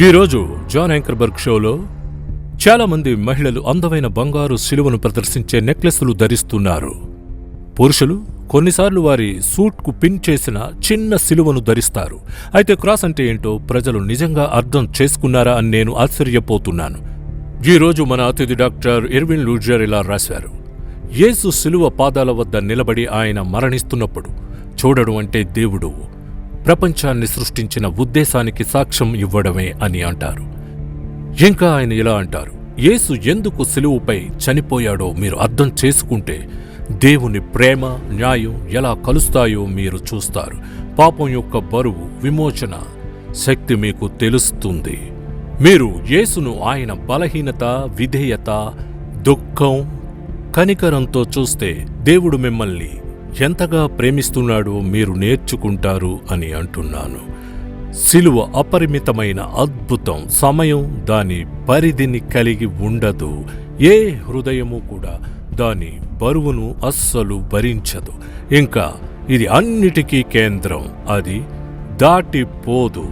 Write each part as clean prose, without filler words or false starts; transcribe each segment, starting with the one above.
ఈరోజు John Ankerberg షోలో చాలామంది మహిళలు అందమైన బంగారు శిలువను ప్రదర్శించే నెక్లెస్లు ధరిస్తున్నారు. పురుషులు కొన్నిసార్లు వారి సూట్కు పిన్ చేసిన చిన్న శిలువను ధరిస్తారు. అయితే క్రాస్ అంటే ఏంటో ప్రజలు నిజంగా అర్థం చేసుకున్నారా అని నేను ఆశ్చర్యపోతున్నాను. ఈరోజు మన అతిథి డాక్టర్ ఎర్విన్ లూడ్జర్ ఇలా రాశారు: యేసు శిలువ పాదాల వద్ద నిలబడి ఆయన మరణిస్తున్నప్పుడు చూడడం అంటే దేవుడు ప్రపంచాన్ని సృష్టించిన ఉద్దేశానికి సాక్ష్యం ఇవ్వడమే అని అంటారు. ఇంకా ఆయన ఇలా అంటారు: యేసు ఎందుకు శిలువపై చనిపోయాడో మీరు అర్థం చేసుకుంటే దేవుని ప్రేమ, న్యాయం ఎలా కలుస్తాయో మీరు చూస్తారు. పాపం యొక్క బరువు, విమోచన శక్తి మీకు తెలుస్తుంది. మీరు యేసును ఆయన బలహీనత, విధేయత, దుఃఖం, కనికరంతో చూస్తే దేవుడు మిమ్మల్ని ఎంతగా ప్రేమిస్తున్నాడో మీరు నేర్చుకుంటారు అని అంటున్నాను. శిలువ అపరిమితమైన అద్భుతం. సమయం దాని పరిధిని కలిగి ఉండదు. ఏ హృదయము కూడా దాని బరువును అస్సలు భరించదు. ఇంకా ఇది అన్నిటికీ కేంద్రం. అది దాటిపోదు.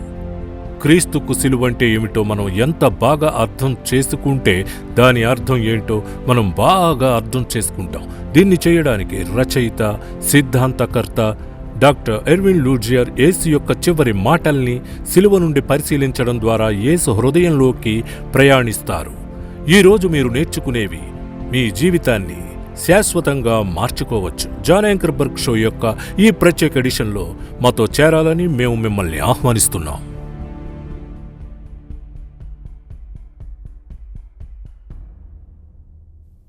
క్రీస్తుకు శిలువంటే ఏమిటో మనం ఎంత బాగా అర్థం చేసుకుంటే దాని అర్థం ఏంటో మనం బాగా అర్థం చేసుకుంటాం. దీన్ని చేయడానికి రచయిత, సిద్ధాంతకర్త డాక్టర్ ఎర్విన్ లూడ్జియర్ యేసు యొక్క చివరి మాటల్ని శిలువ నుండి పరిశీలించడం ద్వారా యేసు హృదయంలోకి ప్రయాణిస్తారు. ఈరోజు మీరు నేర్చుకునేవి మీ జీవితాన్ని శాశ్వతంగా మార్చుకోవచ్చు. జాన్ యాంకర్బర్గ్ షో యొక్క ఈ ప్రత్యేక ఎడిషన్లో మాతో చేరాలని మేము మిమ్మల్ని ఆహ్వానిస్తున్నాం.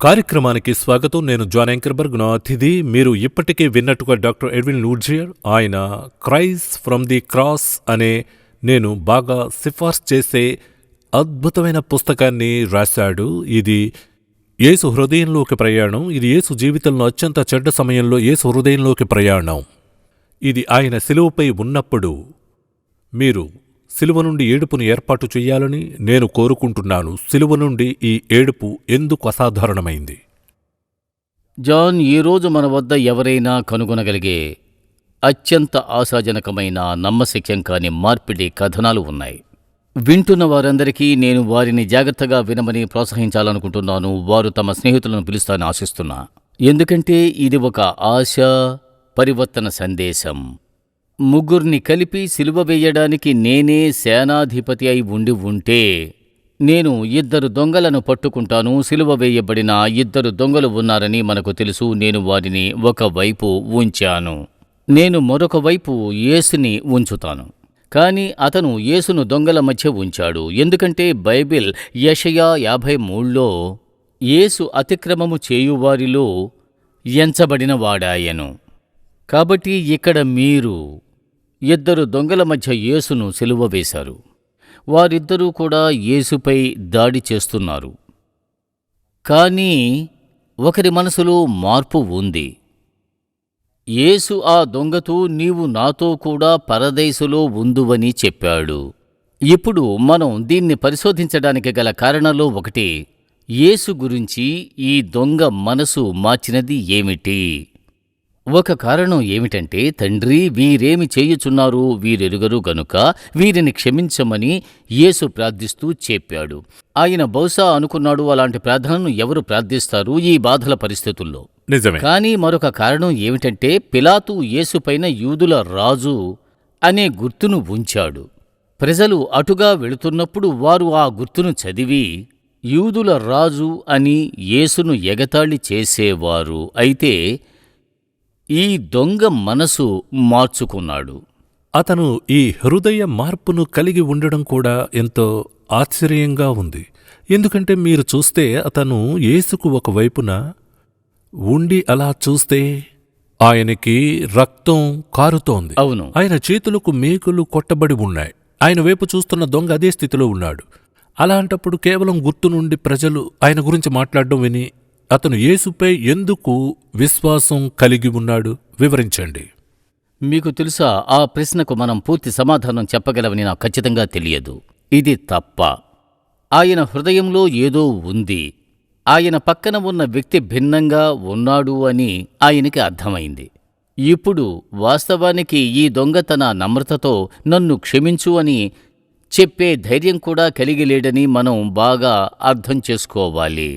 కార్యక్రమానికి స్వాగతం. నేను జాన్ యాంకర్బర్గ్. నా అతిథి మీరు ఇప్పటికే విన్నట్టుగా డాక్టర్ ఎర్విన్ లూడ్జియర్. ఆయన క్రైస్ ఫ్రమ్ ది క్రాస్ అనే నేను బాగా సిఫార్సు చేసే అద్భుతమైన పుస్తకాన్ని రాశాడు. ఇది యేసు హృదయంలోకి ప్రయాణం. ఇది యేసు జీవితంలో అత్యంత చెడ్డ సమయంలో యేసు హృదయంలోకి ప్రయాణం. ఇది ఆయన శిలువపై ఉన్నప్పుడు మీరు శిలువ నుండి ఏడుపును ఏర్పాటు చేయాలని నేను కోరుకుంటున్నాను. శిలువ నుండి ఈ ఏడుపు ఎందుకు అసాధారణమైంది? జాన్, ఈరోజు మన వద్ద ఎవరైనా కనుగొనగలిగే అత్యంత ఆశాజనకమైన, నమ్మశక్యం కాని మార్పిడి కథనాలు ఉన్నాయి. వింటున్న వారందరికీ నేను వారిని జాగ్రత్తగా వినమని ప్రోత్సహించాలనుకుంటున్నాను. వారు తమ స్నేహితులను పిలుస్తారని ఆశిస్తున్నా. ఎందుకంటే ఇది ఒక ఆశ పరివర్తన సందేశం. ముగ్గురిని కలిపి సిలువ వేయడానికి నేనే సేనాధిపతి అయి ఉంటే నేను 2 దొంగలను పట్టుకుంటాను. సిలువ వేయబడిన 2 దొంగలు ఉన్నారని మనకు తెలుసు. నేను వారిని ఒకవైపు ఉంచాను. నేను మరొక వైపు యేసుని ఉంచుతాను. కాని అతను యేసును దొంగల మధ్య ఉంచాడు. ఎందుకంటే బైబిల్ యెషయా 53లో యేసు అతిక్రమము చేయువారిలో ఎంచబడిన వాడాయను. కాబట్టి ఇక్కడ మీరు 2 దొంగల మధ్య యేసును సిలువ వేశారు. వారిద్దరూ కూడా యేసుపై దాడి చేస్తున్నారు. కానీ ఒకరి మనసులో మార్పు ఉంది. యేసు ఆ దొంగతో నీవు నాతో కూడా పరదైసులో ఉందువని చెప్పాడు. ఇప్పుడు మనం దీన్ని పరిశోధించడానికి గల కారణాల్లో ఒకటి, యేసు గురించి ఈ దొంగ మనసు మార్చినది ఏమిటి? ఒక కారణం ఏమిటంటే, తండ్రి, వీరేమి చేయుచున్నారు, వీరెరుగరు గనుక వీరిని క్షమించమని యేసు ప్రార్థిస్తూ చెప్పాడు. ఆయన బహుశా అనుకున్నాడు, అలాంటి ప్రార్థనను ఎవరు ప్రార్థిస్తారు ఈ బాధల పరిస్థితుల్లో? నిజమే. కానీ మరొక కారణం ఏమిటంటే, పిలాతు యేసుపైన యూదుల రాజు అనే గుర్తును ఉంచాడు. ప్రజలు అటుగా వెళుతున్నప్పుడు వారు ఆ గుర్తును చదివి యూదుల రాజు అని యేసును ఎగతాళి చేసేవారు. అయితే ఈ దొంగ మనసు మార్చుకున్నాడు. అతను ఈ హృదయ మార్పును కలిగి ఉండడం కూడా ఎంతో ఆశ్చర్యంగా ఉంది. ఎందుకంటే మీరు చూస్తే అతను యేసుకు ఒకవైపున ఉండి అలా చూస్తే ఆయనకి రక్తం కారుతోంది. అవును. ఆయన చేతులకు మేకులు కొట్టబడి ఉన్నాయి. ఆయన వైపు చూస్తున్న దొంగ అదే స్థితిలో ఉన్నాడు. అలాంటప్పుడు కేవలం గుర్తు నుండి ప్రజలు ఆయన గురించి మాట్లాడడం విని అతను యేసుపై ఎందుకు విశ్వాసం కలిగి ఉన్నాడు? వివరించండి. మీకు తెలుసా, ఆ ప్రశ్నకు మనం పూర్తి సమాధానం చెప్పగలవని నాకు ఖచ్చితంగా తెలియదు. ఇది తప్ప. ఆయన హృదయంలో ఏదో ఉంది. ఆయన పక్కన ఉన్న వ్యక్తి భిన్నంగా ఉన్నాడు అని ఆయనకి అర్థమైంది. ఇప్పుడు వాస్తవానికి ఈ దొంగ తన నమ్రతతో నన్ను క్షమించు అని చెప్పే ధైర్యం కూడా కలిగి లేడని మనం బాగా అర్థం చేసుకోవాలి.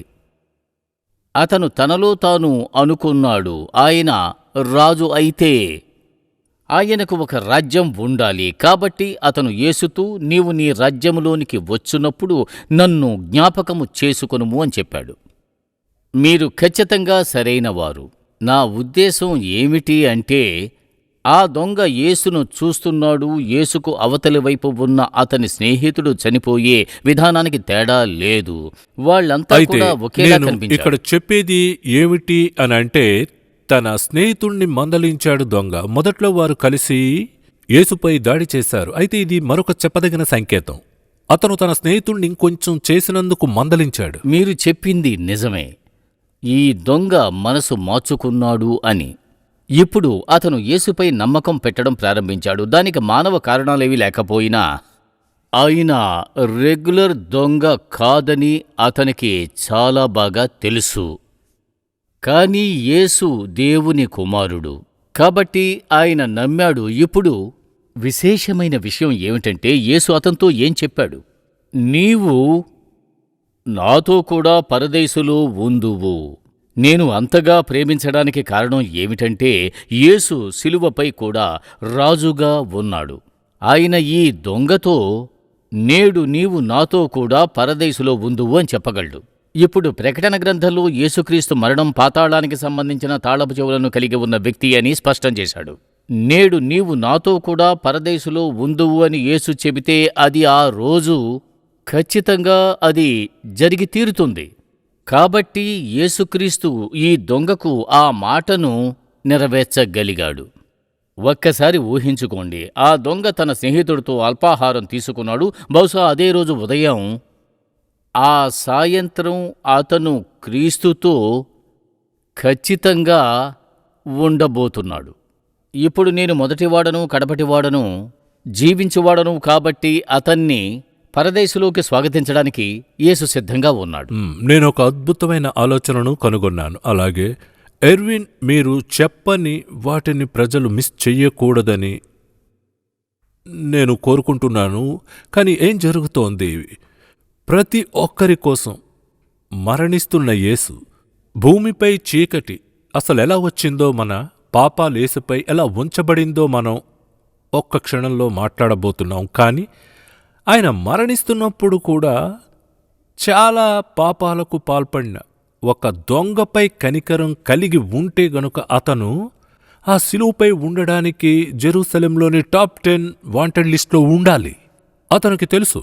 అతను తనలో తాను అనుకున్నాడు, ఆయన రాజు అయితే ఆయనకు ఒక రాజ్యం ఉండాలి. కాబట్టి అతను యేసుతో, నీవు నీ రాజ్యములోనికి వచ్చునప్పుడు నన్ను జ్ఞాపకము చేసుకొనుము అని చెప్పాడు. మీరు ఖచ్చితంగా సరైనవారు. నా ఉద్దేశం ఏమిటి అంటే, ఆ దొంగ యేసును చూస్తున్నాడు. యేసుకు అవతలి వైపు ఉన్న అతని స్నేహితుడు చనిపోయే విధానానికి తేడా లేదు. వాళ్ళంతా అయితే కూడా ఒకేలా నేను కనిపించారు. ఇక్కడ చెప్పేది ఏమిటి అని అంటే, తన స్నేహితుణ్ణి మందలించాడు దొంగ. మొదట్లో వారు కలిసి యేసుపై దాడి చేశారు. అయితే ఇది మరొక చెప్పదగిన సంకేతం. అతను తన స్నేహితుణ్ణి ఇంకొంచెం చేసినందుకు మందలించాడు. మీరు చెప్పింది నిజమే. ఈ దొంగ మనసు మార్చుకున్నాడు అని. ఇప్పుడు అతను యేసుపై నమ్మకం పెట్టడం ప్రారంభించాడు. దానికి మానవ కారణాలేవీ లేకపోయినా ఆయన రెగ్యులర్ దొంగ కాదని అతనికి చాలా బాగా తెలుసు. కానీ యేసు దేవుని కుమారుడు కాబట్టి ఆయన నమ్మాడు. ఇప్పుడు విశేషమైన విషయం ఏమిటంటే, యేసు అతనితో ఏం చెప్పాడు? నీవు నాతో కూడా పరదేశులో ఉందువు. నేను అంతగా ప్రేమించడానికి కారణం ఏమిటంటే, యేసు శిలువపై కూడా రాజుగా ఉన్నాడు. ఆయన ఈ దొంగతో నేడు నీవు నాతో కూడా పరదేశులో ఉందువు అని చెప్పగలడు. ఇప్పుడు ప్రకటన గ్రంథంలో యేసుక్రీస్తు మరణం పాతాళానికి సంబంధించిన తాళపు చెవులను కలిగి ఉన్న వ్యక్తి అని స్పష్టం చేశాడు. నేడు నీవు నాతో కూడా పరదేశులో ఉందువు అని యేసు చెబితే అది ఆ రోజు ఖచ్చితంగా అది జరిగి తీరుతుంది. కాబట్టి యేసుక్రీస్తు ఈ దొంగకు ఆ మాటను నెరవేర్చగలిగాడు. ఒక్కసారి ఊహించుకోండి, ఆ దొంగ తన స్నేహితుడితో అల్పాహారం తీసుకున్నాడు. బహుశా అదే రోజు ఉదయం, ఆ సాయంత్రం అతను క్రీస్తుతో ఖచ్చితంగా ఉండబోతున్నాడు. ఇప్పుడు నేను మొదటివాడను, కడపటివాడను, జీవించువాడను కాబట్టి అతన్ని పరదేశులోకి స్వాగతించడానికి యేసు సిద్ధంగా ఉన్నాడు. నేను ఒక అద్భుతమైన ఆలోచనను కనుగొన్నాను. అలాగే ఎర్విన్, మీరు చెప్పని వాటిని ప్రజలు మిస్ చెయ్యకూడదని నేను కోరుకుంటున్నాను. కానీ ఏం జరుగుతోంది? ప్రతి ఒక్కరి కోసం మరణిస్తున్న యేసు, భూమిపై చీకటి అసలెలా వచ్చిందో, మన పాపాలు యేసుపై ఎలా ఉంచబడిందో మనం ఒక్క క్షణంలో మాట్లాడబోతున్నాం. కానీ ఆయన మరణిస్తున్నప్పుడు కూడా చాలా పాపాలకు పాల్పడిన ఒక దొంగపై కనికరం కలిగి ఉంటే గనుక అతను ఆ శిలువపై ఉండడానికి జెరూసలేంలోని టాప్ 10 వాంటెడ్ లిస్ట్లో ఉండాలి. అతనికి తెలుసు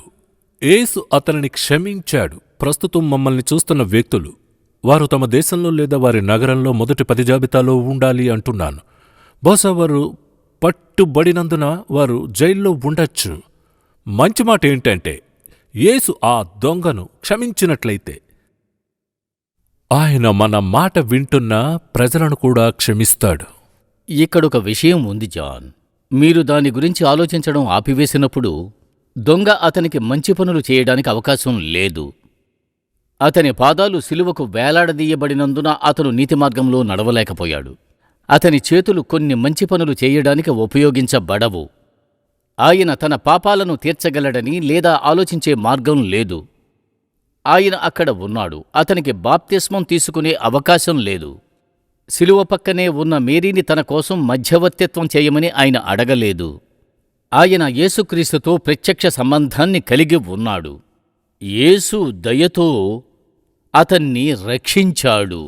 యేసు అతనిని క్షమించాడు. ప్రస్తుతం మమ్మల్ని చూస్తున్న వ్యక్తులు, వారు తమ దేశంలో లేదా వారి నగరంలో మొదటి 10 జాబితాలో ఉండాలి అంటున్నాను. బహుశా వారు పట్టుబడినందున వారు జైల్లో ఉండొచ్చు. మంచి మాట ఏంటంటే, యేసు ఆ దొంగను క్షమించినట్లయితే ఆయన మన మాట వింటున్న ప్రజలను కూడా క్షమిస్తాడు. ఇక్కడొక విషయం ఉంది జాన్. మీరు దాని గురించి ఆలోచించడం ఆపివేసినప్పుడు దొంగ అతనికి మంచి పనులు చేయడానికి అవకాశం లేదు. అతని పాదాలు శిలువకు వేలాడదీయబడినందున అతను నీతి మార్గంలో నడవలేకపోయాడు. అతని చేతులు కొన్ని మంచి పనులు చేయడానికి ఉపయోగించబడవు. ఆయన తన పాపాలను తీర్చగలడని లేదా ఆలోచించే మార్గం లేదు. ఆయన అక్కడ ఉన్నాడు. అతనికి బాప్తిస్మం తీసుకునే అవకాశం లేదు. శిలువ పక్కనే ఉన్న మేరీని తన కోసం మధ్యవర్తిత్వం చేయమని ఆయన అడగలేదు. ఆయన యేసుక్రీస్తుతో ప్రత్యక్ష సంబంధాన్ని కలిగి ఉన్నాడు. యేసు దయతో అతన్ని రక్షించాడు.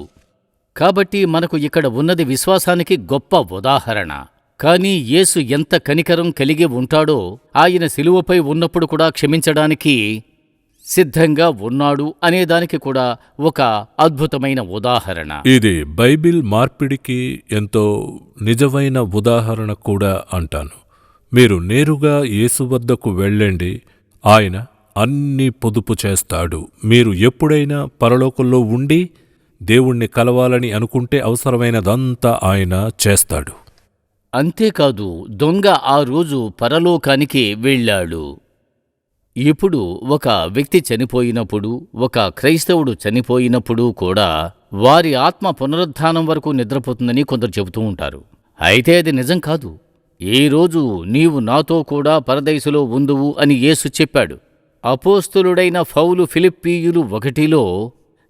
కాబట్టి మనకు ఇక్కడ ఉన్నది విశ్వాసానికి గొప్ప ఉదాహరణ. కానీ యేసు ఎంత కనికరం కలిగి ఉంటాడో, ఆయన శిలువపై ఉన్నప్పుడు కూడా క్షమించడానికి సిద్ధంగా ఉన్నాడు అనేదానికి కూడా ఒక అద్భుతమైన ఉదాహరణ. ఇది బైబిల్ మార్పిడికి ఎంతో నిజమైన ఉదాహరణ కూడా అంటాను. మీరు నేరుగా యేసు వద్దకు వెళ్ళండి, ఆయన అన్ని పొదుపు చేస్తాడు. మీరు ఎప్పుడైనా పరలోకంలో ఉండి దేవుణ్ణి కలవాలని అనుకుంటే అవసరమైనదంతా ఆయన చేస్తాడు. అంతేకాదు, దొంగ ఆ రోజు పరలోకానికి వెళ్ళాడు. ఇప్పుడు ఒక వ్యక్తి చనిపోయినప్పుడు, ఒక క్రైస్తవుడు చనిపోయినప్పుడు కూడా వారి ఆత్మ పునరుద్ధానం వరకు నిద్రపోతుందని కొందరు చెబుతూ ఉంటారు. అయితే అది నిజం కాదు. ఈరోజు నీవు నాతో కూడా పరదైసులో ఉందువు అని యేసు చెప్పాడు. అపోస్తులుడైన పౌలు ఫిలిప్పీయులు 1లో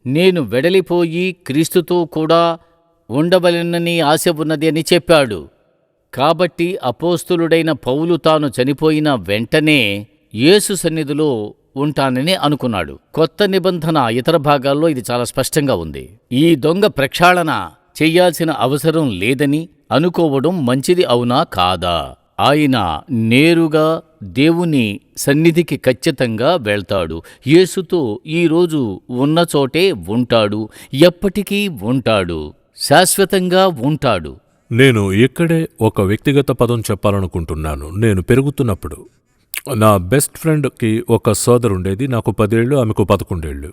నేను వెడలిపోయి క్రీస్తుతో కూడా ఉండవలెనని ఆశ ఉన్నది అని చెప్పాడు. కాబట్టి అపోస్తులుడైన పౌలు తాను చనిపోయిన వెంటనే యేసు సన్నిధిలో ఉంటానని అనుకున్నాడు. కొత్త నిబంధన ఇతర భాగాల్లో ఇది చాలా స్పష్టంగా ఉంది. ఈ దొంగ ప్రక్షాళన చెయ్యాల్సిన అవసరం లేదని అనుకోవడం మంచిది అవునా కాదా? ఆయన నేరుగా దేవుని సన్నిధికి ఖచ్చితంగా వెళ్తాడు. యేసుతో ఈరోజు ఉన్న చోటే ఉంటాడు, ఎప్పటికీ ఉంటాడు, శాశ్వతంగా ఉంటాడు. నేను ఇక్కడే ఒక వ్యక్తిగత పదం చెప్పాలనుకుంటున్నాను. నేను పెరుగుతున్నప్పుడు నా బెస్ట్ ఫ్రెండ్కి ఒక సోదరుండేది. నాకు 10 ఏళ్ళు, ఆమెకు 11 ఏళ్ళు.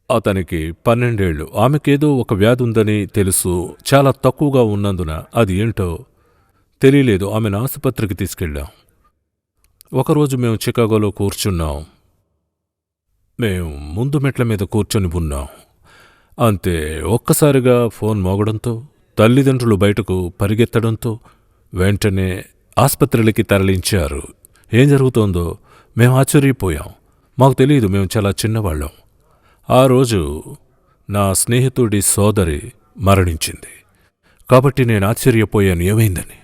అతనికి 12 ఏళ్ళు. ఆమెకేదో ఒక వ్యాధి ఉందని తెలుసు. చాలా తక్కువగా ఉన్నందున అది ఏంటో తెలియలేదు. ఆమెను ఆసుపత్రికి తీసుకెళ్ళాం. ఒకరోజు మేము చికాగోలో కూర్చున్నాం. మేము ముందు మెట్ల మీద కూర్చొని ఉన్నాం. అంతే, ఒక్కసారిగా ఫోన్ మోగడంతో, తల్లిదండ్రులు బయటకు పరిగెత్తడంతో వెంటనే ఆసుపత్రులకి తరలించారు. ఏం జరుగుతోందో మేము ఆశ్చర్యపోయాం. మాకు తెలియదు, మేము చాలా చిన్నవాళ్ళం. ఆ రోజు నా స్నేహితుడి సోదరి మరణించింది. కాబట్టి నేను ఆశ్చర్యపోయాను ఏమైందని.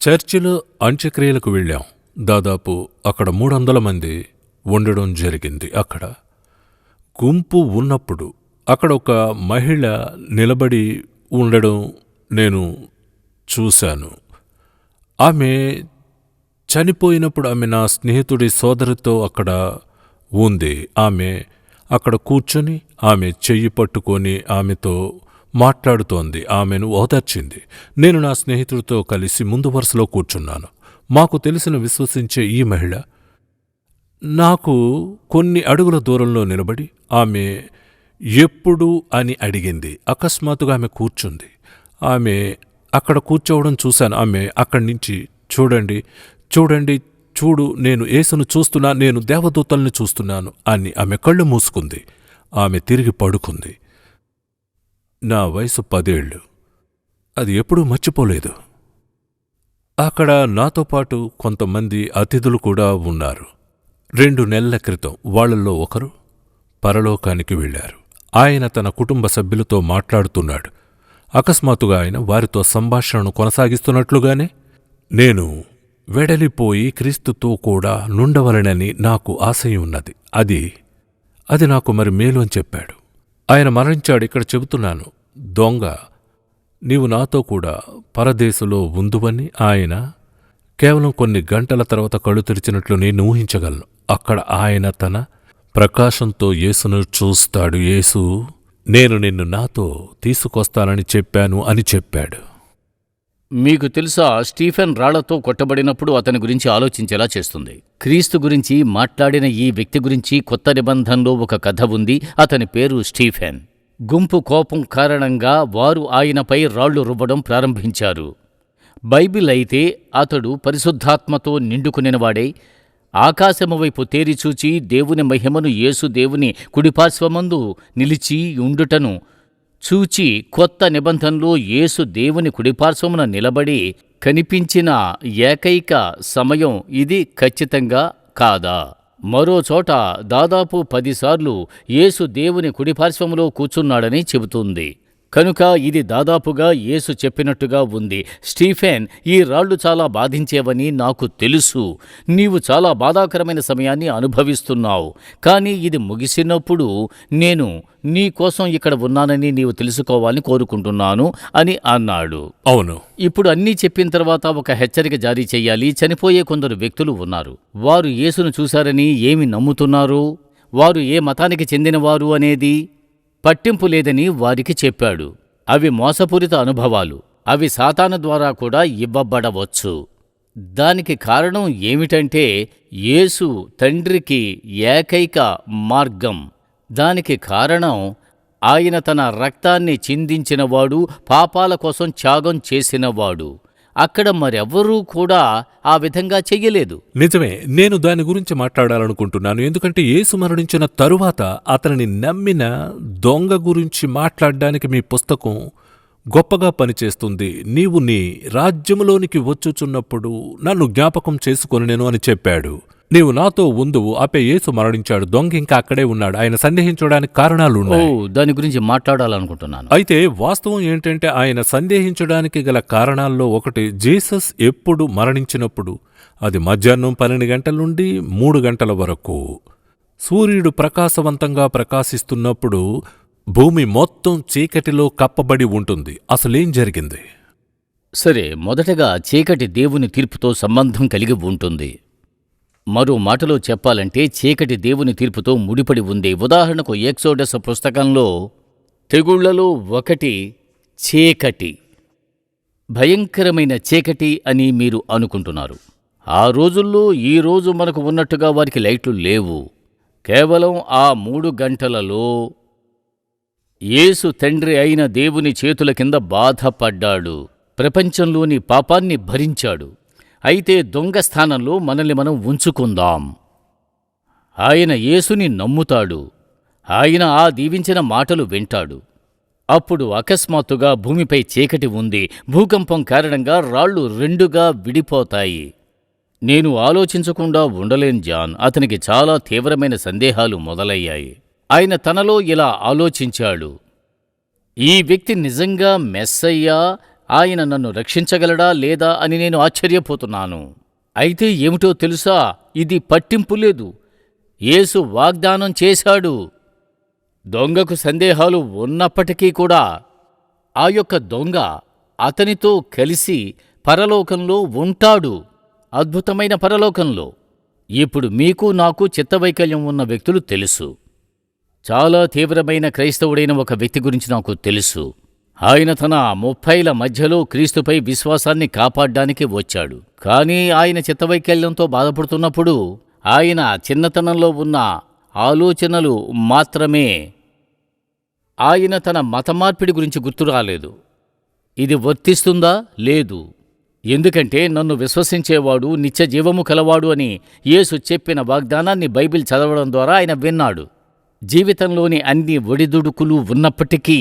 చర్చిలో అంత్యక్రియలకు వెళ్ళాం. దాదాపు అక్కడ 300 మంది ఉండడం జరిగింది. అక్కడ గుంపు ఉన్నప్పుడు అక్కడ ఒక మహిళ నిలబడి ఉండడం నేను చూశాను. ఆమె చనిపోయినప్పుడు ఆమె నా స్నేహితుడి సోదరితో అక్కడ ఉంది. ఆమె అక్కడ కూర్చొని ఆమె చెయ్యి పట్టుకొని ఆమెతో మాట్లాడుతోంది. ఆమెను ఓదార్చింది. నేను నా స్నేహితుడితో కలిసి ముందు వరుసలో కూర్చున్నాను. మాకు తెలిసిన విశ్వసించే ఈ మహిళ నాకు కొన్ని అడుగుల దూరంలో నిలబడి ఆమె ఎప్పుడు అని అడిగింది. అకస్మాత్తుగా ఆమె కూర్చుంది. ఆమె అక్కడ కూర్చోవడం చూశాను. ఆమె అక్కడి నుంచి చూడండి, చూడండి, చూడు, నేను యేసును చూస్తున్నా, నేను దేవదూతల్ని చూస్తున్నాను అని ఆమె కళ్ళు మూసుకుంది. ఆమె తిరిగి పడుకుంది. నా వయసు 10 ఏళ్ళు. అది ఎప్పుడూ మర్చిపోలేదు. అక్కడ నాతో పాటు కొంతమంది అతిథులు కూడా ఉన్నారు. 2 నెలల క్రితం వాళ్ళల్లో ఒకరు పరలోకానికి వెళ్ళారు. ఆయన తన కుటుంబ సభ్యులతో మాట్లాడుతున్నాడు. అకస్మాత్తుగా ఆయన వారితో సంభాషణను కొనసాగిస్తున్నట్లుగానే నేను వెడలిపోయి క్రీస్తుతో కూడా నుండవలనని నాకు ఆశయం ఉన్నది. అది నాకు మరి మేలు అని చెప్పాడు. ఆయన మరణించాడు. ఇక్కడ చెబుతున్నాను, దొంగ, నీవు నాతో కూడా పరదేశంలో ఉందువని. ఆయన కేవలం కొన్ని గంటల తర్వాత కళ్ళు తెరిచినట్లు నేను ఊహించగలను. అక్కడ ఆయన తన ప్రకాశంతో యేసును చూస్తాడు. యేసు, నేను నిన్ను నాతో తీసుకొస్తానని చెప్పాను అని చెప్పాడు. మీకు తెలుసా, స్టీఫెన్ రాళ్లతో కొట్టబడినప్పుడు అతని గురించి ఆలోచించేలా చేస్తుంది. క్రీస్తు గురించి మాట్లాడిన ఈ వ్యక్తి గురించి కొత్త నిబంధనలో ఒక కథ ఉంది. అతని పేరు స్టీఫెన్. గుంపు కోపం కారణంగా వారు ఆయనపై రాళ్లు రువ్వడం ప్రారంభించారు. బైబిల్ అయితే అతడు పరిశుద్ధాత్మతో నిండుకునినవాడై ఆకాశము వైపు తేరిచూచి దేవుని మహిమను, యేసు దేవుని కుడిపార్శ్వమందు నిలిచి ఉండుటను చూచి, కొత్త నిబంధనలో యేసు దేవుని కుడిపార్శ్వమున నిలబడి కనిపించిన ఏకైక సమయం ఇది ఖచ్చితంగా కాదా? మరోచోట దాదాపు 10 సార్లు యేసు దేవుని కుడిపార్శ్వములో కూర్చున్నాడని చెబుతుంది. కనుక ఇది దాదాపుగా యేసు చెప్పినట్టుగా ఉంది. స్టీఫెన్, ఈ రాళ్లు చాలా బాధించేవని నాకు తెలుసు. నీవు చాలా బాధాకరమైన సమయాన్ని అనుభవిస్తున్నావు. కానీ ఇది ముగిసినప్పుడు నేను నీ కోసం ఇక్కడ ఉన్నానని నీవు తెలుసుకోవాలని కోరుకుంటున్నాను అని అన్నాడు. అవును. ఇప్పుడు అన్నీ చెప్పిన తర్వాత ఒక హెచ్చరిక జారీ చెయ్యాలి. చనిపోయే కొందరు వ్యక్తులు ఉన్నారు. వారు యేసును చూశారని ఏమి నమ్ముతున్నారు, వారు ఏ మతానికి చెందినవారు అనేది పట్టింపు లేదని వారికి చెప్పాడు. అవి మోసపూరిత అనుభవాలు. అవి సాతాను ద్వారా కూడా ఇవ్వబడవచ్చు. దానికి కారణం ఏమిటంటే యేసు తండ్రికి ఏకైక మార్గం. దానికి కారణం ఆయన తన రక్తాన్ని చిందించినవాడు, పాపాల కోసం త్యాగం చేసినవాడు. అక్కడ మరెవ్వరూ కూడా ఆ విధంగా చెయ్యలేదు. నిజమే, నేను దాని గురించి మాట్లాడాలనుకుంటున్నాను. ఎందుకంటే యేసు మరణించిన తరువాత అతనిని నమ్మిన దొంగ గురించి మాట్లాడడానికి మీ పుస్తకం గొప్పగా పనిచేస్తుంది. నీవు నీ రాజ్యములోనికి వచ్చుచున్నప్పుడు నన్ను జ్ఞాపకం చేసుకొనెను అని చెప్పాడు. నీవు నాతో ఉందువు. ఆపై యేసు మరణించాడు. దొంగ ఇంకా అక్కడే ఉన్నాడు. ఆయన సందేహించడానికి కారణాలున్నాయి. దాని గురించి మాట్లాడాలనుకుంటున్నాను. అయితే వాస్తవం ఏంటంటే ఆయన సందేహించడానికి గల కారణాల్లో ఒకటి, జీసస్ ఎప్పుడు మరణించినప్పుడు అది మధ్యాహ్నం 12 గంటల నుండి 3 గంటల వరకు. సూర్యుడు ప్రకాశవంతంగా ప్రకాశిస్తున్నప్పుడు భూమి మొత్తం చీకటిలో కప్పబడి ఉంటుంది. అసలేం జరిగింది? సరే, మొదటగా చీకటి దేవుని తీర్పుతో సంబంధం కలిగి ఉంటుంది. మరో మాటలో చెప్పాలంటే చీకటి దేవుని తీర్పుతో ముడిపడి ఉంది. ఉదాహరణకు ఎక్సోడస్ పుస్తకంలో తెగుళ్లలో ఒకటి చీకటి. భయంకరమైన చీకటి అని మీరు అనుకుంటున్నారు. ఆ రోజుల్లో ఈ రోజు మనకు ఉన్నట్టుగా వారికి లైట్లు లేవు. కేవలం ఆ 3 గంటలలో యేసు తండ్రి అయిన దేవుని చేతుల కింద బాధపడ్డాడు. ప్రపంచంలోని పాపాన్ని భరించాడు. అయితే దొంగ స్థానంలో మనల్ని మనం ఉంచుకుందాం. ఆయన యేసుని నమ్ముతాడు. ఆయన ఆ దీవించిన మాటలు వింటాడు. అప్పుడు అకస్మాత్తుగా భూమిపై చీకటి ఉంది. భూకంపం కారణంగా రాళ్లు 2గా విడిపోతాయి. నేను ఆలోచించకుండా ఉండలేను జాన్. అతనికి చాలా తీవ్రమైన సందేహాలు మొదలయ్యాయి. ఆయన తనలో ఇలా ఆలోచించాడు, ఈ వ్యక్తి నిజంగా మెస్సయ్యా? ఆయన నన్ను రక్షించగలడా లేదా అని నేను ఆశ్చర్యపోతున్నాను. అయితే ఏమిటో తెలుసా, ఇది పట్టింపు లేదు. యేసు వాగ్దానం చేశాడు. దొంగకు సందేహాలు ఉన్నప్పటికీ కూడా ఆ యొక్క దొంగ అతనితో కలిసి పరలోకంలో ఉంటాడు. అద్భుతమైన పరలోకంలో. ఇప్పుడు మీకు నాకు చిత్తవైకల్యం ఉన్న వ్యక్తులు తెలుసు. చాలా తీవ్రమైన క్రైస్తవుడైన ఒక వ్యక్తి గురించి నాకు తెలుసు. ఆయన తన 30ల మధ్యలో క్రీస్తుపై విశ్వాసాన్ని కాపాడ్డానికి వచ్చాడు. కానీ ఆయన చిత్తవైకల్యంతో బాధపడుతున్నప్పుడు ఆయన చిన్నతనంలో ఉన్న ఆలోచనలు మాత్రమే. ఆయన తన మతమార్పిడి గురించి గుర్తు రాలేదు. ఇది వర్తిస్తుందా? లేదు. ఎందుకంటే నన్ను విశ్వసించేవాడు నిత్య జీవము కలవాడు అని యేసు చెప్పిన వాగ్దానాన్ని బైబిల్ చదవడం ద్వారా ఆయన విన్నాడు. జీవితంలోని అన్ని ఒడిదుడుకులు ఉన్నప్పటికీ,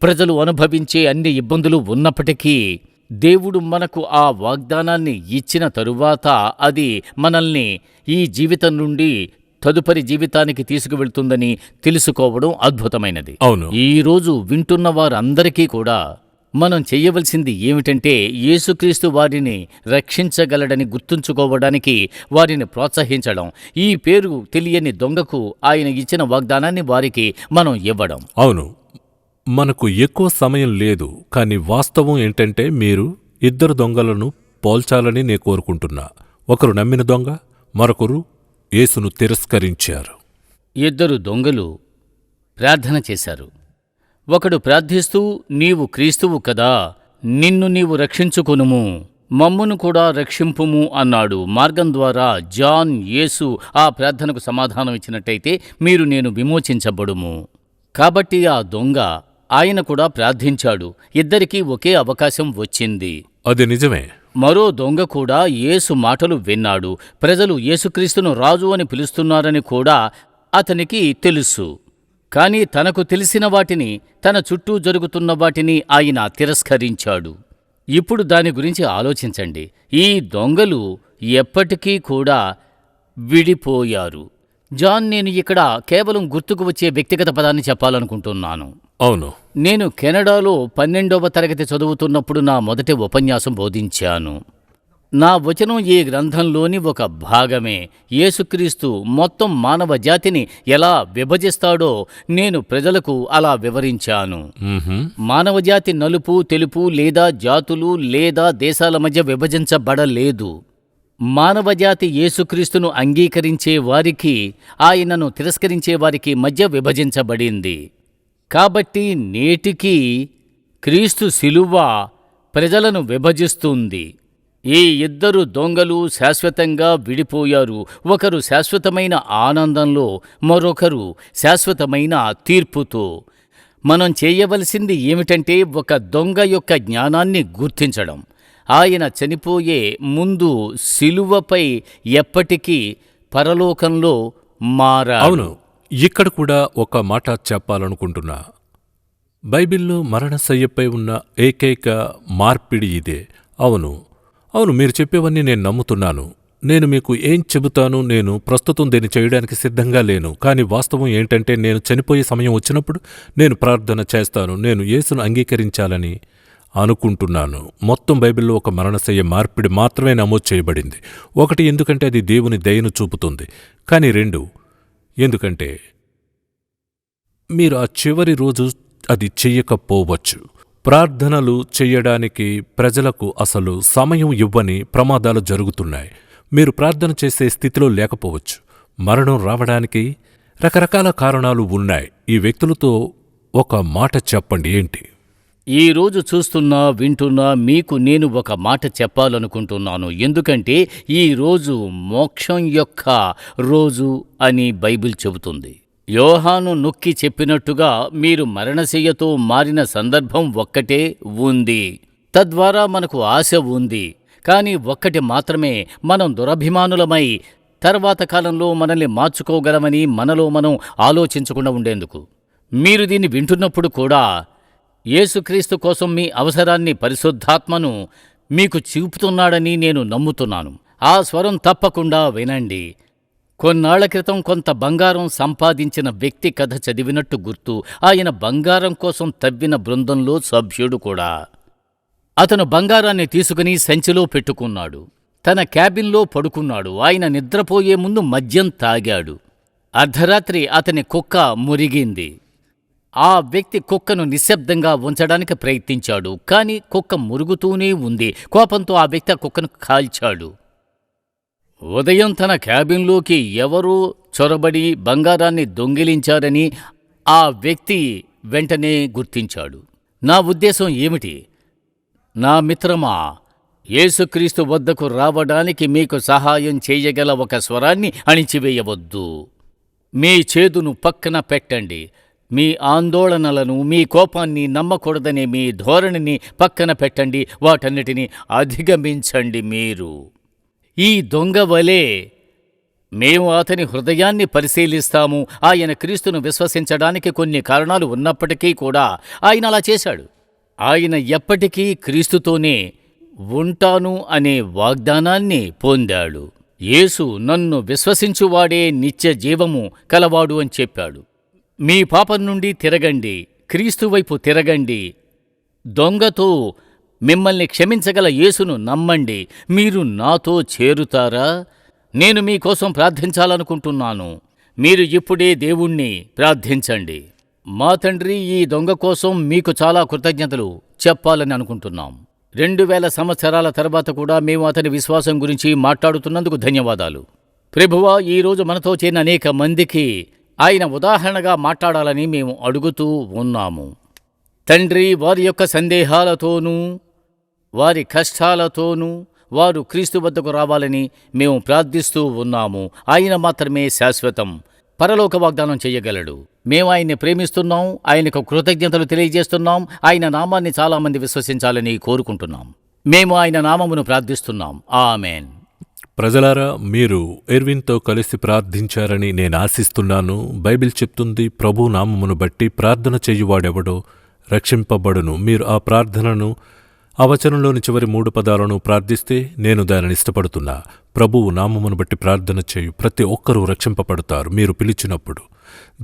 ప్రజలు అనుభవించే అన్ని ఇబ్బందులు ఉన్నప్పటికీ, దేవుడు మనకు ఆ వాగ్దానాన్ని ఇచ్చిన తరువాత అది మనల్ని ఈ జీవితం నుండి తదుపరి జీవితానికి తీసుకువెళ్తుందని తెలుసుకోవడం అద్భుతమైనది. అవును. ఈరోజు వింటున్న వారందరికీ కూడా మనం చెయ్యవలసింది ఏమిటంటే యేసుక్రీస్తు వారిని రక్షించగలడని గుర్తుంచుకోవడానికి వారిని ప్రోత్సహించడం. ఈ పేరు తెలియని దొంగకు ఆయన ఇచ్చిన వాగ్దానాన్ని వారికి మనం ఇవ్వడం. అవును, మనకు ఎక్కువ సమయం లేదు. కానీ వాస్తవం ఏంటంటే మీరు 2 దొంగలను పోల్చాలని నేను కోరుకుంటున్నా. ఒకరు నమ్మిన దొంగ, మరొకరు యేసును తిరస్కరించారు. 2 దొంగలు ప్రార్థన చేశారు. ఒకడు ప్రార్థిస్తూ, నీవు క్రీస్తువు కదా, నిన్ను నీవు రక్షించుకొనుము, మమ్మును కూడా రక్షింపుము అన్నాడు. మార్గం ద్వారా జాన్ యేసు ఆ ప్రార్థనకు సమాధానం ఇచ్చినట్టయితే మీరు నేను విమోచించబడుము. కాబట్టి ఆ దొంగ ఆయన కూడా ప్రార్థించాడు. ఇద్దరికీ ఒకే అవకాశం వచ్చింది. అది నిజమే. మరో దొంగ కూడా యేసు మాటలు విన్నాడు. ప్రజలు యేసుక్రీస్తును రాజు అని పిలుస్తున్నారని కూడా అతనికి తెలుసు. కాని తనకు తెలిసిన వాటిని, తన చుట్టూ జరుగుతున్న వాటిని ఆయన తిరస్కరించాడు. ఇప్పుడు దాని గురించి ఆలోచించండి. ఈ దొంగలు ఎప్పటికీ కూడా విడిపోయారు. జాన్, నేను ఇక్కడ కేవలం గుర్తుకు వచ్చే వ్యక్తిగత పదాన్ని చెప్పాలనుకుంటున్నాను. అవును. నేను కెనడాలో 12వ తరగతి చదువుతున్నప్పుడు నా మొదటి ఉపన్యాసం బోధించాను. నా వచనం ఈ గ్రంథంలోని ఒక భాగమే. యేసుక్రీస్తు మొత్తం మానవ జాతిని ఎలా విభజిస్తాడో నేను ప్రజలకు అలా వివరించాను. మానవజాతి నలుపు, తెలుపు లేదా జాతులు లేదా దేశాల మధ్య విభజించబడలేదు. మానవజాతి యేసుక్రీస్తును అంగీకరించే వారికి, ఆయనను తిరస్కరించే వారికి మధ్య విభజించబడింది. కాబట్టి నేటికీ క్రీస్తు శిలువ ప్రజలను విభజిస్తుంది. ఈ 2 దొంగలు శాశ్వతంగా విడిపోయారు. ఒకరు శాశ్వతమైన ఆనందంలో, మరొకరు శాశ్వతమైన తీర్పుతో. మనం చేయవలసింది ఏమిటంటే ఒక దొంగ యొక్క జ్ఞానాన్ని గుర్తించడం. ఆయన చనిపోయే ముందు శిలువపై ఎప్పటికీ పరలోకంలో మారాడు. అవును, ఇక్కడ కూడా ఒక మాట చెప్పాలనుకుంటున్నా. బైబిల్లో మరణశయ్యపై ఉన్న ఏకైక మార్పిడి ఇదే. అవును, మీరు చెప్పేవన్నీ నేను నమ్ముతున్నాను. నేను మీకు ఏం చెబుతాను, నేను ప్రస్తుతం దీన్ని చేయడానికి సిద్ధంగా లేను. కానీ వాస్తవం ఏంటంటే, నేను చనిపోయే సమయం వచ్చినప్పుడు నేను ప్రార్థన చేస్తాను. నేను యేసును అంగీకరించాలని అనుకుంటున్నాను. మొత్తం బైబిల్లో ఒక మరణశయ్య మార్పిడి మాత్రమే నమోదు చేయబడింది. 1, ఎందుకంటే అది దేవుని దయను చూపుతుంది. కానీ 2, ఎందుకంటే మీరు ఆ చివరి రోజు అది చెయ్యకపోవచ్చు. ప్రార్థనలు చెయ్యడానికి ప్రజలకు అసలు సమయం ఇవ్వని ప్రమాదాలు జరుగుతున్నాయి. మీరు ప్రార్థన చేసే స్థితిలో లేకపోవచ్చు. మరణం రావడానికి రకరకాల కారణాలు ఉన్నాయి. ఈ వ్యక్తులతో ఒక మాట చెప్పండి. ఏంటి? ఈ రోజు చూస్తున్నా వింటున్నా మీకు నేను ఒక మాట చెప్పాలనుకుంటున్నాను. ఎందుకంటే ఈ రోజు మోక్షం యొక్క రోజు అని బైబిల్ చెబుతుంది. యోహాను నొక్కి చెప్పినట్టుగా మీరు మరణశయ్యతో మారిన సందర్భం ఒక్కటే ఉంది. తద్వారా మనకు ఆశ ఉంది. కానీ ఒక్కటి మాత్రమే, మనం దురభిమానులమై తర్వాత కాలంలో మనల్ని మార్చుకోగలమని మనలో మనం ఆలోచించకుండా ఉండేందుకు. మీరు దీన్ని వింటున్నప్పుడు కూడా యేసుక్రీస్తు కోసం మీ అవసరాన్ని పరిశుద్ధాత్మను మీకు చూపుతున్నాడని నేను నమ్ముతున్నాను. ఆ స్వరం తప్పకుండా వినండి. కొన్నాళ్ల క్రితం కొంత బంగారం సంపాదించిన వ్యక్తి కథ చదివినట్టు గుర్తు. ఆయన బంగారం కోసం తవ్విన బృందంలో సభ్యుడు కూడా. అతను బంగారాన్ని తీసుకుని సంచిలో పెట్టుకున్నాడు. తన క్యాబిన్లో పడుకున్నాడు. ఆయన నిద్రపోయే ముందు మద్యం తాగాడు. అర్ధరాత్రి అతని కుక్క మురిగింది. ఆ వ్యక్తి కుక్కను నిశ్శబ్దంగా ఉంచడానికి ప్రయత్నించాడు. కానీ కుక్క మురుగుతూనే ఉంది. కోపంతో ఆ వ్యక్తి ఆ కుక్కను కాల్చాడు. ఉదయం తన క్యాబిన్లోకి ఎవరో చొరబడి బంగారాన్ని దొంగిలించారని ఆ వ్యక్తి వెంటనే గుర్తించాడు. నా ఉద్దేశం ఏమిటి? నా మిత్రమా, యేసుక్రీస్తు వద్దకు రావడానికి మీకు సహాయం చేయగల ఒక స్వరాన్ని అణిచివేయవద్దు. మీ చేదును పక్కన పెట్టండి. మీ ఆందోళనలను, మీ కోపాన్ని, నమ్మకూడదనే మీ ధోరణిని పక్కన పెట్టండి. వాటన్నిటినీ అధిగమించండి. మీరు ఈ దొంగ వలె మేము అతని హృదయాన్ని పరిశీలిస్తాము. ఆయన క్రీస్తును విశ్వసించడానికి కొన్ని కారణాలు ఉన్నప్పటికీ కూడా ఆయన అలా చేశాడు. ఆయన ఎప్పటికీ క్రీస్తుతోనే ఉంటాను అనే వాగ్దానాన్ని పొందాడు. యేసు నన్ను విశ్వసించువాడే నిత్య జీవము కలవాడు అని చెప్పాడు. మీ పాపం నుండి తిరగండి, క్రీస్తు వైపు తిరగండి. దొంగతో మిమ్మల్ని క్షమించగల యేసును నమ్మండి. మీరు నాతో చేరుతారా? నేను మీకోసం ప్రార్థించాలనుకుంటున్నాను. మీరు ఇప్పుడే దేవుణ్ణి ప్రార్థించండి. మా తండ్రి, ఈ దొంగ కోసం మీకు చాలా కృతజ్ఞతలు చెప్పాలని అనుకుంటున్నాం. 2000 సంవత్సరాల తర్వాత కూడా మేము అతని విశ్వాసం గురించి మాట్లాడుతున్నందుకు ధన్యవాదాలు. ప్రభువా, ఈరోజు మనతో చేరిన అనేక మందికి ఆయన ఉదాహరణగా మాట్లాడాలని మేము అడుగుతూ ఉన్నాము. తండ్రి, వారి యొక్క సందేహాలతోనూ వారి కష్టాలతోనూ వారు క్రీస్తు వద్దకు రావాలని మేము ప్రార్థిస్తూ ఉన్నాము. ఆయన మాత్రమే శాశ్వతం, పరలోక వాగ్దానం చెయ్యగలడు. మేము ఆయన్ని ప్రేమిస్తున్నాం, ఆయనకు కృతజ్ఞతలు తెలియజేస్తున్నాం. ఆయన నామాన్ని చాలామంది విశ్వసించాలని కోరుకుంటున్నాం. మేము ఆయన నామమును ప్రార్థిస్తున్నాం. ఆమేన్. ప్రజలారా, మీరు ఎర్విన్తో కలిసి ప్రార్థించారని నేను ఆశిస్తున్నాను. బైబిల్ చెప్తుంది, ప్రభు నామమును బట్టి ప్రార్థన చెయ్యువాడెవడో రక్షింపబడును. మీరు ఆ ప్రార్థనను, ఆ వచనంలోని చివరి 3 పదాలను ప్రార్థిస్తే నేను దానిని ఇష్టపడుతున్నా. ప్రభువు నామమును బట్టి ప్రార్థన చేయు ప్రతి ఒక్కరూ రక్షింపబడతారు మీరు పిలిచినప్పుడు.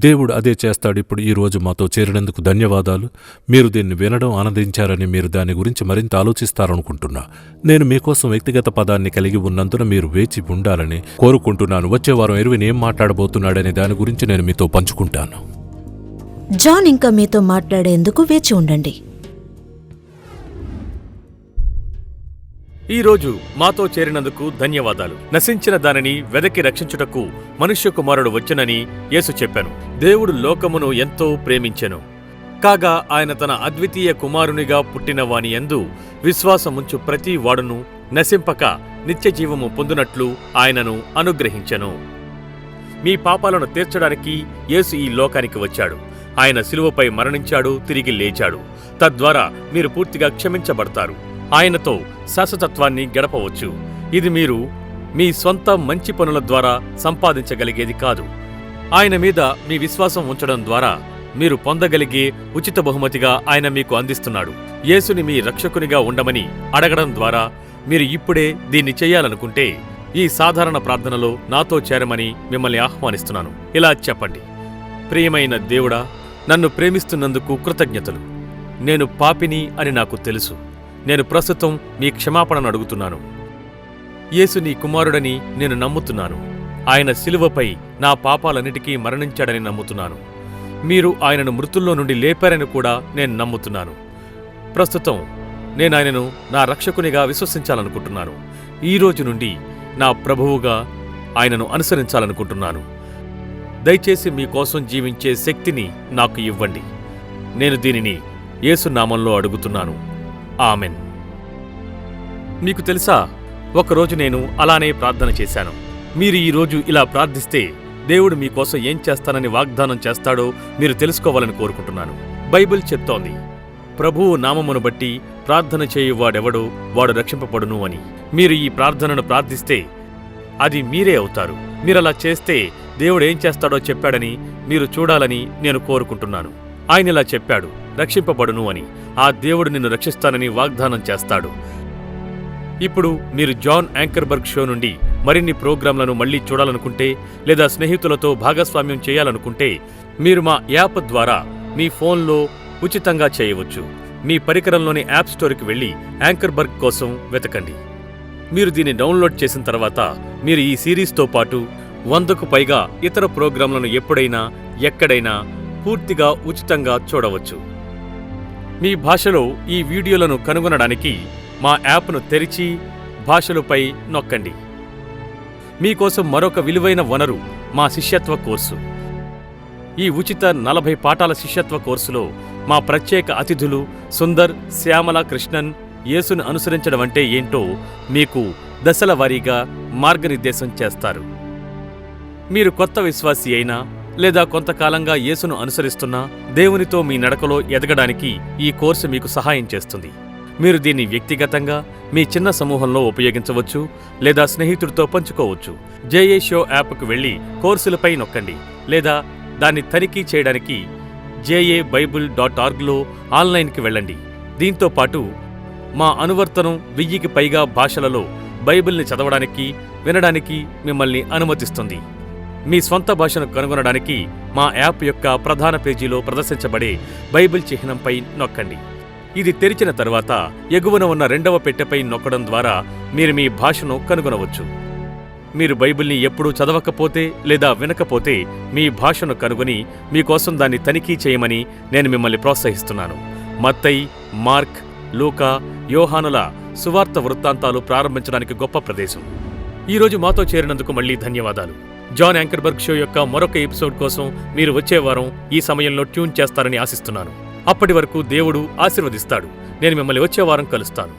దేవుడు అదే చేస్తాడు. ఇప్పుడు ఈ రోజు మాతో చేరినందుకు ధన్యవాదాలు. మీరు దీన్ని వినడం ఆనందించారని, మీరు దాని గురించి మరింత ఆలోచిస్తారనుకుంటున్నా. నేను మీకోసం వ్యక్తిగత పదాన్ని కలిగి ఉన్నందున మీరు వేచి ఉండాలని కోరుకుంటున్నాను. వచ్చే వారం ఎర్విన్ ఏం మాట్లాడబోతున్నాడనే దాని గురించి నేను మీతో పంచుకుంటాను. జాన్ ఇంకా మీతో మాట్లాడేందుకు వేచి ఉండండి. ఈరోజు మాతో చేరినందుకు ధన్యవాదాలు. నశించిన దానిని వెదకి రక్షించుటకు మనుష్య కుమారుడు వచ్చెనని యేసు చెప్పాను. దేవుడు లోకమును ఎంతో ప్రేమించెను, కాగా ఆయన తన అద్వితీయ కుమారునిగా పుట్టిన వాని యందు విశ్వాసముంచు ప్రతి వాడును నశింపక నిత్యజీవము పొందునట్లు ఆయనను అనుగ్రహించెను. మీ పాపాలను తీర్చడానికి యేసు ఈ లోకానికి వచ్చాడు. ఆయన శిలువపై మరణించాడు, తిరిగి లేచాడు. తద్వారా మీరు పూర్తిగా క్షమించబడతారు. ఆయనతో శాశ్వతత్వాన్ని గడపవచ్చు. ఇది మీరు మీ స్వంత మంచి పనుల ద్వారా సంపాదించగలిగేది కాదు. ఆయన మీద మీ విశ్వాసం ఉంచడం ద్వారా మీరు పొందగలిగే ఉచిత బహుమతిగా ఆయన మీకు అందిస్తున్నాడు. యేసుని మీ రక్షకునిగా ఉండమని అడగడం ద్వారా మీరు ఇప్పుడే దీన్ని చెయ్యాలనుకుంటే ఈ సాధారణ ప్రార్థనలో నాతో చేరమని మిమ్మల్ని ఆహ్వానిస్తున్నాను. ఇలా చెప్పండి: ప్రియమైన దేవుడా, నన్ను ప్రేమిస్తున్నందుకు కృతజ్ఞతలు. నేను పాపిని అని నాకు తెలుసు. నేను ప్రస్తుతం మీ క్షమాపణను అడుగుతున్నాను. యేసు నీ కుమారుడని నేను నమ్ముతున్నాను. ఆయన శిలువపై నా పాపాలన్నిటికీ మరణించాడని నమ్ముతున్నాను. మీరు ఆయనను మృతుల్లో నుండి లేపారని కూడా నేను నమ్ముతున్నాను. ప్రస్తుతం నేను ఆయనను నా రక్షకునిగా విశ్వసించాలనుకుంటున్నాను. ఈ రోజు నుండి నా ప్రభువుగా ఆయనను అనుసరించాలనుకుంటున్నాను. దయచేసి మీకోసం జీవించే శక్తిని నాకు ఇవ్వండి. నేను దీనిని యేసు నామంలో అడుగుతున్నాను. ఆమెన్. మీకు తెలుసా, ఒకరోజు నేను అలానే ప్రార్థన చేశాను. మీరు ఈరోజు ఇలా ప్రార్థిస్తే దేవుడు మీకోసం ఏం చేస్తానని వాగ్దానం చేస్తాడో మీరు తెలుసుకోవాలని కోరుకుంటున్నాను. బైబిల్ చెప్తోంది, ప్రభువు నామమును బట్టి ప్రార్థన చేయువాడెవడో వాడు రక్షింపబడును అని. మీరు ఈ ప్రార్థనను ప్రార్థిస్తే అది మీరే అవుతారు. మీరలా చేస్తే దేవుడు ఏం చేస్తాడో చెప్పాడని మీరు చూడాలని నేను కోరుకుంటున్నాను. ఆయన ఇలా చెప్పాడు, రక్షింపబడును అని. ఆ దేవుడు నిన్ను రక్షిస్తానని వాగ్దానం చేస్తాడు. ఇప్పుడు మీరు జాన్ యాంకర్బర్గ్ షో నుండి మరిన్ని ప్రోగ్రాంలను మళ్లీ చూడాలనుకుంటే లేదా స్నేహితులతో భాగస్వామ్యం చేయాలనుకుంటే మీరు మా యాప్ ద్వారా మీ ఫోన్లో ఉచితంగా చేయవచ్చు. మీ పరికరంలోని యాప్ స్టోర్కి వెళ్లి యాంకర్బర్గ్ కోసం వెతకండి. మీరు దీన్ని డౌన్లోడ్ చేసిన తర్వాత మీరు ఈ సిరీస్తో పాటు 100కు పైగా ఇతర ప్రోగ్రాంలను ఎప్పుడైనా ఎక్కడైనా పూర్తిగా ఉచితంగా చూడవచ్చు. మీ భాషలో ఈ వీడియోలను కనుగొనడానికి మా యాప్ను తెరిచి భాషలపై నొక్కండి. మీకోసం మరొక విలువైన వనరు మా శిష్యత్వ కోర్సు. ఈ ఉచిత 40 పాఠాల శిష్యత్వ కోర్సులో మా ప్రత్యేక అతిథులు సుందర్, శ్యామల కృష్ణన్ యేసును అనుసరించడం అంటే ఏంటో మీకు దశల వారీగా మార్గనిర్దేశం చేస్తారు. మీరు కొత్త విశ్వాసి అయినా లేదా కొంతకాలంగా యేసును అనుసరిస్తున్నా దేవునితో మీ నడకలో ఎదగడానికి ఈ కోర్సు మీకు సహాయం చేస్తుంది. మీరు దీన్ని వ్యక్తిగతంగా మీ చిన్న సమూహంలో ఉపయోగించవచ్చు లేదా స్నేహితుడితో పంచుకోవచ్చు. జేఏ షో యాప్కు వెళ్లి కోర్సులపై నొక్కండి లేదా దాన్ని తనిఖీ చేయడానికి JABible.orgలో ఆన్లైన్కి వెళ్ళండి. దీంతో పాటు మా అనువర్తనం 1000కి పైగా భాషలలో బైబిల్ని చదవడానికి, వినడానికి మిమ్మల్ని అనుమతిస్తుంది. మీ స్వంత భాషను కనుగొనడానికి మా యాప్ యొక్క ప్రధాన పేజీలో ప్రదర్శించబడే బైబిల్ చిహ్నంపై నొక్కండి. ఇది తెరిచిన తర్వాత ఎగువన ఉన్న 2వ పెట్టెపై నొక్కడం ద్వారా మీరు మీ భాషను కనుగొనవచ్చు. మీరు బైబిల్ని ఎప్పుడూ చదవకపోతే లేదా వినకపోతే మీ భాషను కనుగొని మీకోసం దాన్ని తనిఖీ చేయమని నేను మిమ్మల్ని ప్రోత్సహిస్తున్నాను. మత్తయి, మార్క్, లూకా, యోహానుల సువార్త వృత్తాంతాలు ప్రారంభించడానికి గొప్ప ప్రదేశం. ఈరోజు మాతో చేరినందుకు మళ్లీ ధన్యవాదాలు. జాన్ యాంకర్బర్గ్ షో యొక్క మరొక ఎపిసోడ్ కోసం మీరు వచ్చే వారం ఈ సమయంలో ట్యూన్ చేస్తారని ఆశిస్తున్నాను. అప్పటి వరకు దేవుడు ఆశీర్వదిస్తాడు. నేను మిమ్మల్ని వచ్చే వారం కలుస్తాను.